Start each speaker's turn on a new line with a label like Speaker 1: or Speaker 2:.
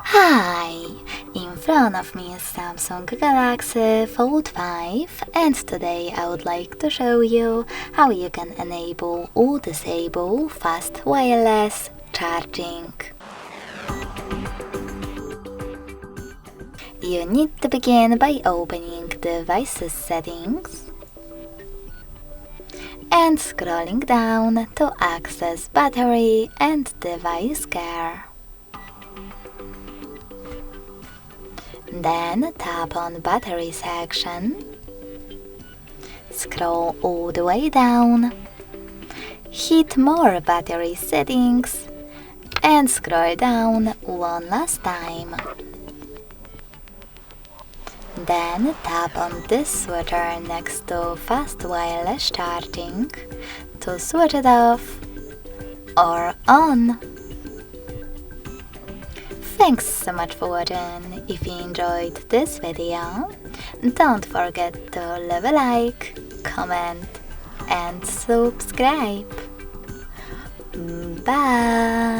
Speaker 1: Hi! In front of me is Samsung Galaxy Fold5 and today I would like to show you how you can enable or disable fast wireless charging. You need to begin by opening Devices Settings and scrolling down to access Battery and Device Care. Then tap on Battery section, scroll all the way down, hit More Battery Settings and scroll down one last time. Then tap on this switcher next to Fast Wireless Charging to switch it off or on. Thanks so much for watching. If you enjoyed this video, don't forget to leave a like, comment and subscribe. Bye!